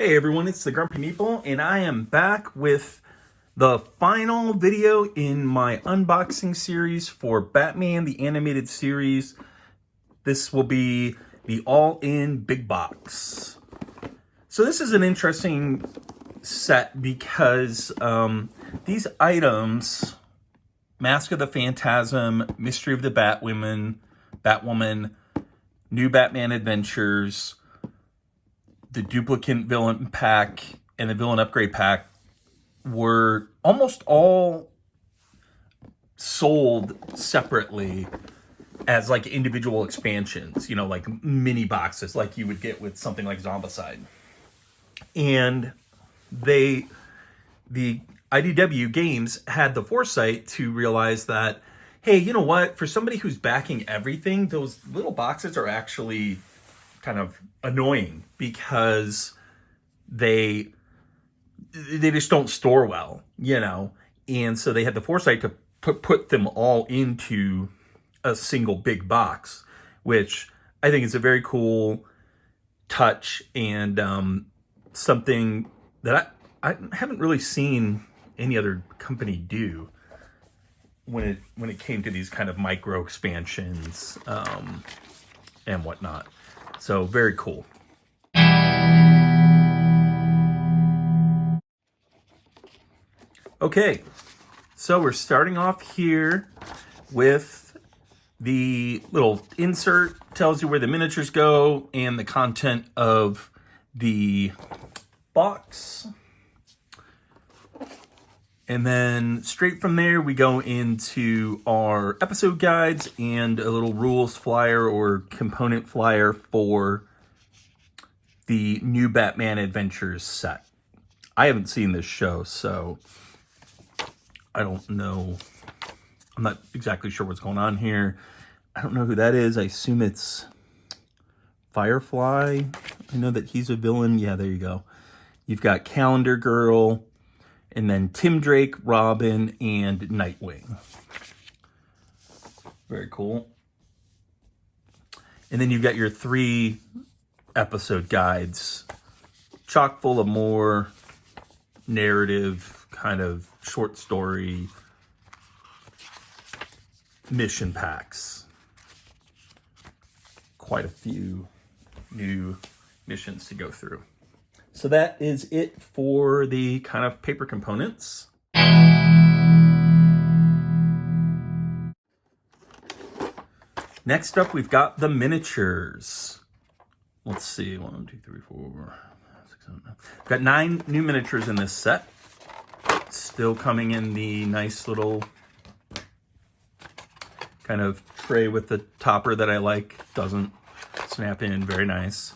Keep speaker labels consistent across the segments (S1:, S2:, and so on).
S1: Hey everyone, it's the Grumpy Meeple, and I am back with the final video in my unboxing series for Batman the Animated Series. This will be the all-in big box. So this is an interesting set because these items, Mask of the Phantasm, Mystery of the Batwoman, New Batman Adventures, the Duplicant Villain Pack, and the Villain Upgrade Pack were almost all sold separately as like individual expansions, like mini boxes like you would get with something like Zombicide. And the IDW Games had the foresight to realize that, hey, you know what? For somebody who's backing everything, those little boxes are actually kind of annoying because they just don't store well, and so they had the foresight to put them all into a single big box, which I think is a very cool touch and something that I haven't really seen any other company do when it came to these kind of micro expansions and whatnot. So very cool. Okay, so we're starting off here with the little insert, tells you where the miniatures go and the content of the box. And then straight from there, we go into our episode guides and a little rules flyer or component flyer for the New Batman Adventures set. I haven't seen this show, so I don't know. I'm not exactly sure what's going on here. I don't know who that is. I assume it's Firefly. I know that he's a villain. Yeah, there you go. You've got Calendar Girl, and then Tim Drake, Robin, and Nightwing. Very cool. And then you've got your 3 episode guides, chock full of more narrative, kind of short story mission packs. Quite a few new missions to go through. So that is it for the kind of paper components. Next up, we've got the miniatures. Let's see, 1, 2, 3, 4, 6, 7, 8. We've got 9 new miniatures in this set. Still coming in the nice little kind of tray with the topper that I like. Doesn't snap in, very nice.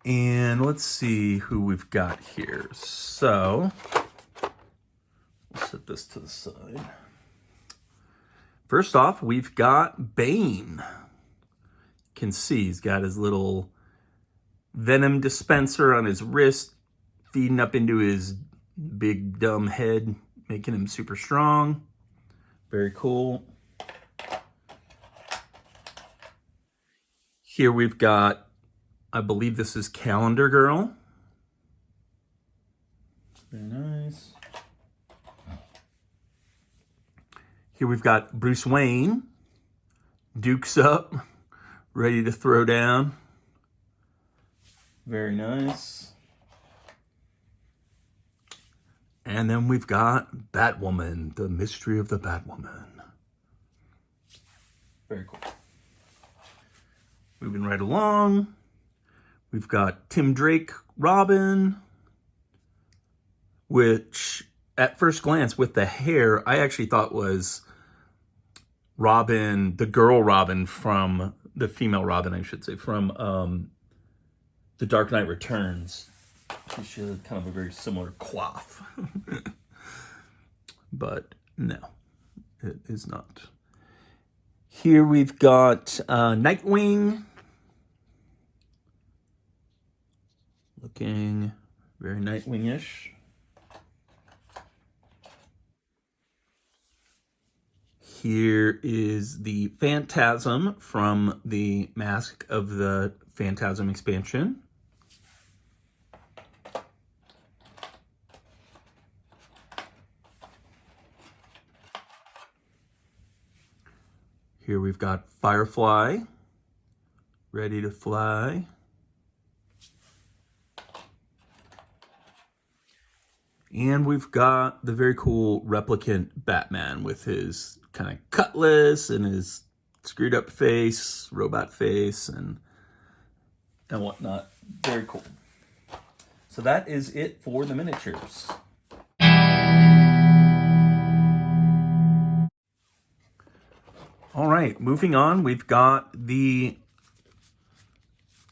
S1: And let's see who we've got here. So, we'll set this to the side. First off, we've got Bane. You can see he's got his little venom dispenser on his wrist, feeding up into his big dumb head, making him super strong. Very cool. Here we've got, I believe this is Calendar Girl. Very nice. Here we've got Bruce Wayne. Duke's up, ready to throw down. Very nice. And then we've got Batwoman, the mystery of the Batwoman. Very cool. Moving right along, we've got Tim Drake, Robin, which at first glance with the hair, I actually thought was Robin, the girl Robin from, the female Robin, I should say, from The Dark Knight Returns. She had kind of a very similar coif. But no, it is not. Here we've got Nightwing. Looking very Nightwing-ish. Here is the Phantasm from the Mask of the Phantasm expansion. Here we've got Firefly, ready to fly. And we've got the very cool replicant Batman with his kind of cutlass and his screwed up face, robot face, and whatnot. Very cool. So that is it for the miniatures. All right, moving on, we've got the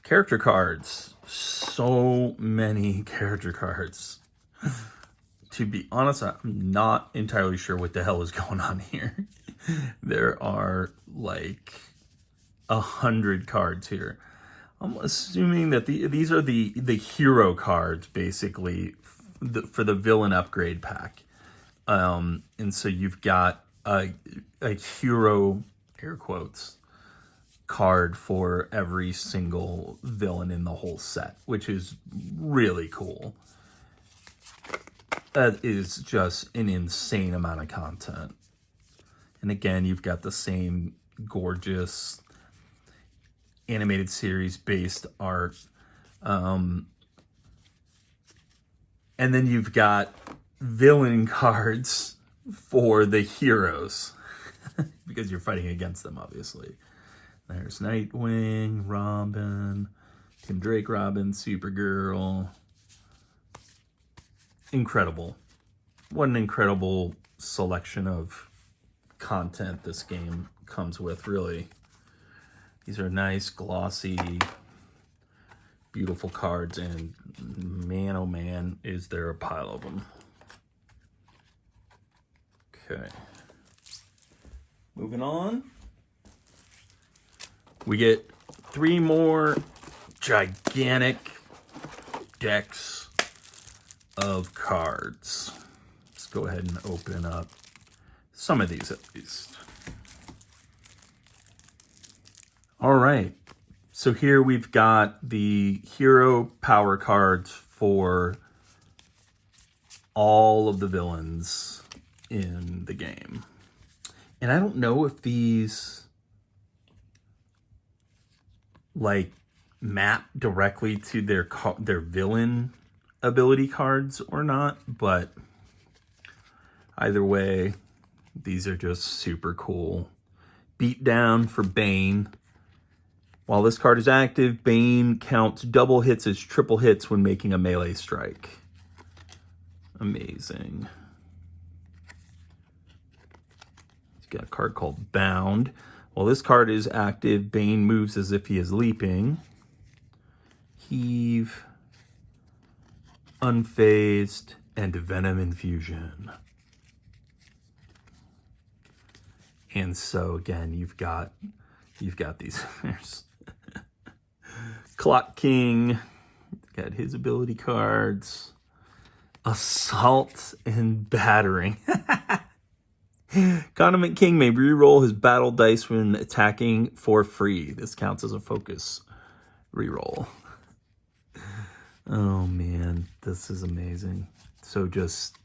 S1: character cards. So many character cards. To be honest, I'm not entirely sure what the hell is going on here. There are like 100 cards here. I'm assuming that these are the hero cards, basically, for the villain upgrade pack. And so you've got a hero, air quotes, card for every single villain in the whole set, which is really cool. That is just an insane amount of content. And again, you've got the same gorgeous animated series based art. And then you've got villain cards for the heroes because you're fighting against them, obviously. There's Nightwing, Robin, Tim Drake Robin, Supergirl. Incredible. What an incredible selection of content this game comes with, really. These are nice, glossy, beautiful cards, and man, oh man, is there a pile of them. Okay. Moving on. We get 3 more gigantic decks of cards. Let's go ahead and open up some of these at least. All right, so here we've got the hero power cards for all of the villains in the game. And I don't know if these like map directly to their villain ability cards or not, but either way, these are just super cool. Beatdown for Bane. While this card is active, Bane counts double hits as triple hits when making a melee strike. Amazing. He's got a card called Bound. While this card is active, Bane moves as if he is leaping. Heave, Unfazed, and Venom Infusion. And so again, you've got these. There's Clock King, got his ability cards. Assault and Battering. Condiment King may reroll his battle dice when attacking for free. This counts as a focus reroll. Oh man, this is amazing. So just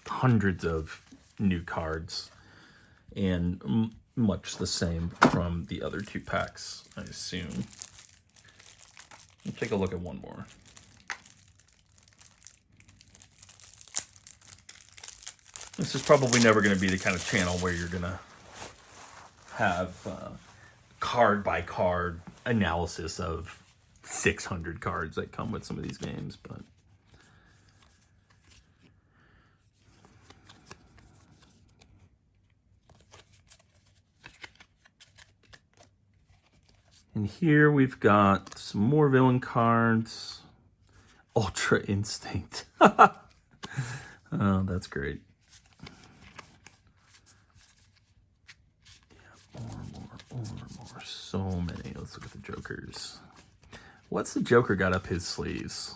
S1: hundreds of new cards, and much the same from the other 2 packs, I assume. Let's take a look at one more. This is probably never going to be the kind of channel where you're going to have card by card analysis of 600 cards that come with some of these games, but and here we've got some more villain cards. Ultra Instinct. Oh, that's great. Yeah, more. So many. Let's look at the Jokers. What's the Joker got up his sleeves?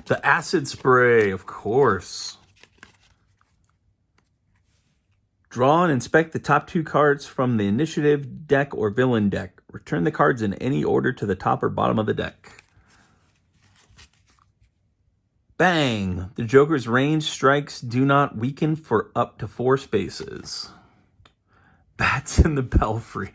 S1: The Acid Spray, of course. Draw and inspect the top 2 cards from the initiative deck or villain deck. Return the cards in any order to the top or bottom of the deck. Bang! The Joker's range strikes do not weaken for up to 4 spaces. Bats in the Belfry.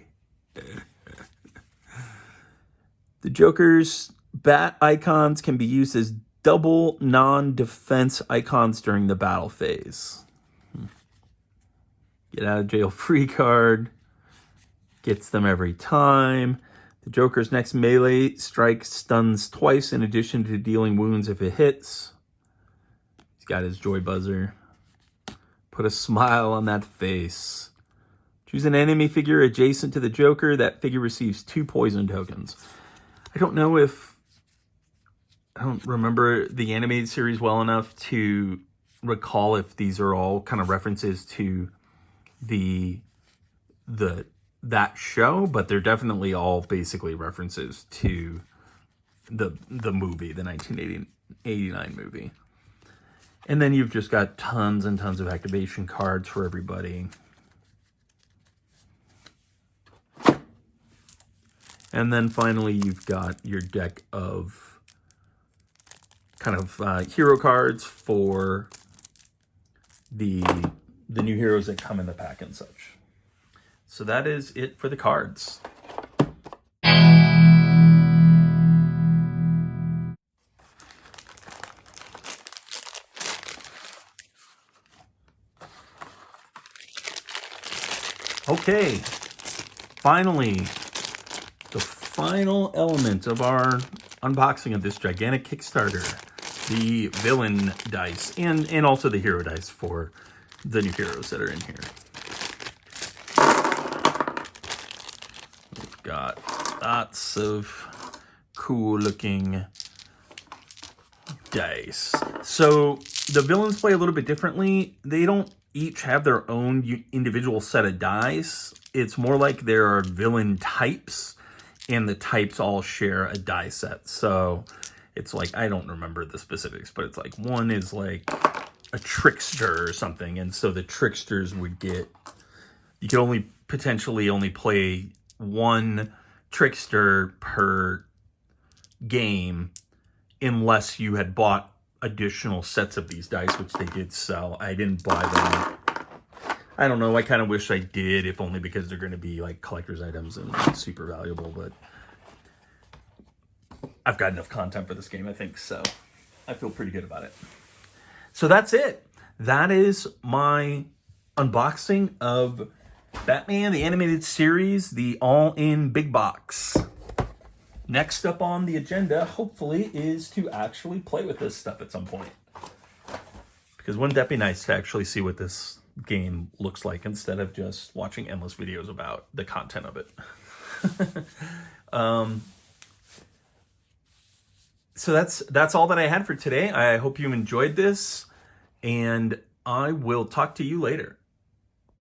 S1: The Joker's bat icons can be used as double non-defense icons during the battle phase. Get out of jail free card. Gets them every time. The Joker's next melee strike stuns twice in addition to dealing wounds if it hits. He's got his joy buzzer. Put a smile on that face. Choose an enemy figure adjacent to the Joker. That figure receives 2 poison tokens. I don't remember the animated series well enough to recall if these are all kind of references to that show, but they're definitely all basically references to the movie, the 1989 movie. And then you've just got tons and tons of activation cards for everybody. And then finally, you've got your deck of kind of hero cards for the new heroes that come in the pack and such. So that is it for the cards. Okay, finally, the final element of our unboxing of this gigantic Kickstarter, the villain dice, and also the hero dice for the new heroes that are in here. We've got lots of cool looking dice. So the villains play a little bit differently. They don't each have their own individual set of dice. It's more like there are villain types, and the types all share a die set. So it's like, I don't remember the specifics, but it's like one is like a trickster or something. And so the tricksters would get, you could only potentially only play one trickster per game unless you had bought additional sets of these dice, which they did sell. I didn't buy them. I don't know. I kind of wish I did, if only because they're going to be like collector's items and super valuable, but I've got enough content for this game, I think, so I feel pretty good about it. So that's it. That is my unboxing of Batman, the animated series, the all-in big box. Next up on the agenda, hopefully, is to actually play with this stuff at some point. Because wouldn't that be nice to actually see what this game looks like instead of just watching endless videos about the content of it? So that's all that I had for today. I hope you enjoyed this, and I will talk to you later.